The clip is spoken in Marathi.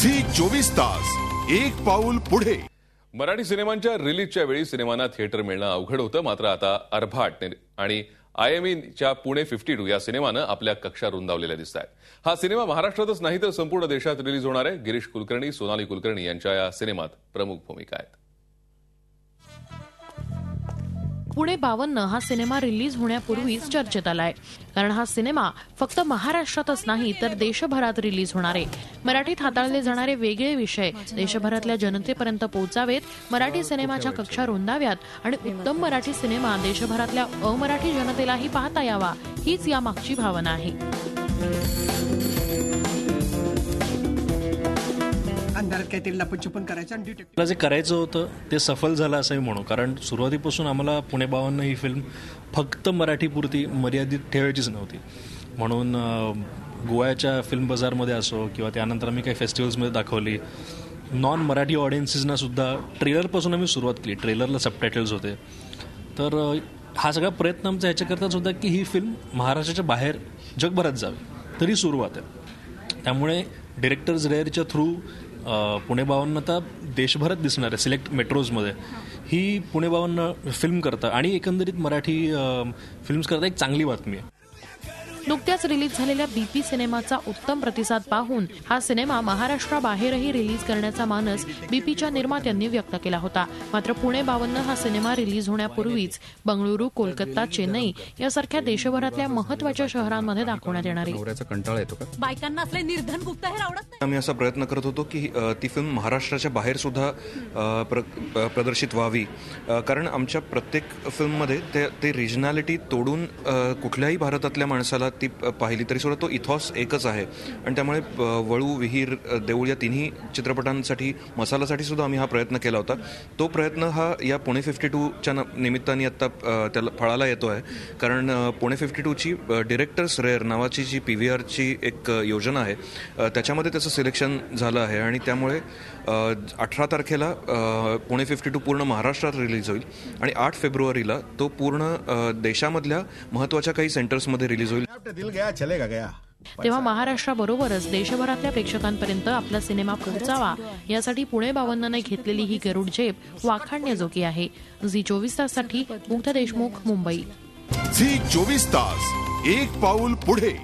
झी 24 तास एक पाऊल पुढे। मराठी सिनेमांच्या रिलीजच्या वेळी सिनेमांना थिएटर मिळणं अवघड होतं, मात्र आता अर्भाट आणि IMEच्या पुणे 52 या सिनेमानं आपल्या कक्षा रुंदावलेल्या दिसतात। हा सिनेमा महाराष्ट्रातच नाही तर संपूर्ण देशात रिलीज होणार आहे। गिरीश कुलकर्णी, सोनाली कुलकर्णी यांच्या या सिनेमात प्रमुख भूमिका आहेत। पुणे 52 हा सिनेमा रिलीज होण्यापूर्वीच चर्चेत आलाय, कारण हा सिनेमा फक्त महाराष्ट्रातच नाही तर देशभरात रिलीज होणार आहे। मराठीत हाताळले जाणारे वेगळे विषय देशभरातल्या जनतेपर्यंत पोहोचावेत, मराठी सिनेमाच्या कक्षा रुंदाव्यात आणि उत्तम मराठी सिनेमा देशभरातल्या अमराठी जनतेलाही पाहता यावा, हीच यामागची भावना आहे। मला जे करायचं होतं ते सफल झालं असं मी म्हणू, कारण सुरुवातीपासून आम्हाला पुणे 52 ही फिल्म फक्त मराठीपुरती मर्यादित ठेवायचीच नव्हती। म्हणून गोव्याच्या फिल्म बाजारमध्ये असो किंवा त्यानंतर आम्ही काही फेस्टिवल्समध्ये दाखवली, नॉन मराठी ऑडियन्सेसना सुद्धा ट्रेलरपासून आम्ही सुरुवात केली। ट्रेलरला सबटायटल्स होते, तर हा सगळा प्रयत्न आमचा ह्याच्याकरताच होता की ही फिल्म महाराष्ट्राच्या बाहेर जगभरात जावी, तरी सुरुवात आहे। त्यामुळे डिरेक्टर्स रेअरच्या थ्रू पुणे 52 आता देशभरात दिसणार आहे। सिलेक्ट मेट्रोजमध्ये ही पुणे 52 फिल्म करता आणि एकंदरीत मराठी फिल्म्स करता एक चांगली बातमी आहे। नुकत्याच रिलीज झालेल्या BP सिनेमाचा उत्तम प्रतिसाद पाहून हा सिनेमा महाराष्ट्राबाहेरही रिलीज करण्याचा मानस BPच्या निर्मात्यांनी व्यक्त केला होता। मात्र पुणे 52 हा सिनेमा रिलीज होण्यापूर्वीच बंगळुरू, कोलकाता, चेन्नई यासारख्या देशभरातल्या महत्त्वाच्या शहरांमध्ये दाखवण्यात येणार आहे। कंटाळा येतो का बायकांना असले निर्धन भुक्त हे आवडत नाही। आम्ही असा प्रयत्न करत होतो की ती फिल्म महाराष्ट्राच्या बाहेर सुद्धा प्रदर्शित व्हावी, कारण आमच्या प्रत्येक फिल्ममध्ये ते रिजनॅलिटी तोडून कुठल्याही भारतातल्या माणसाला ती पाहिली तरी सुद्धा तो इथॉस एकच आहे। आणि त्यामुळे वळू, विहीर, देऊळ या तिन्ही चित्रपटांसाठी मसालासाठी सुद्धा आम्ही हा प्रयत्न केला होता। तो प्रयत्न हा या पुणे 52च्या निमित्ताने आता त्याला फळाला येतो आहे, कारण पुणे 52ची डिरेक्टर्स रेअर नावाची जी PVRची एक योजना आहे त्याच्यामध्ये त्याचं सिलेक्शन झालं आहे आणि त्यामुळे 18 तारखेला पुणे 52 पूर्ण महाराष्ट्रात रिलीज होईल आणि 8 फेब्रुवारीला तो पूर्ण देशामधल्या महत्त्वाच्या काही सेंटर्समध्ये रिलीज होईल। तेव्हा महाराष्ट्राबरोबरच देशभरातल्या प्रेक्षकांपर्यंत आपला सिनेमा पोहोचावा यासाठी पुणे 52ने घेतलेली ही गरुड झेप वाखाणण्याजोगी आहे। झी 24 ताससाठी मुग्धा देशमुख, मुंबई। झी 24 तास एक पाऊल पुढे।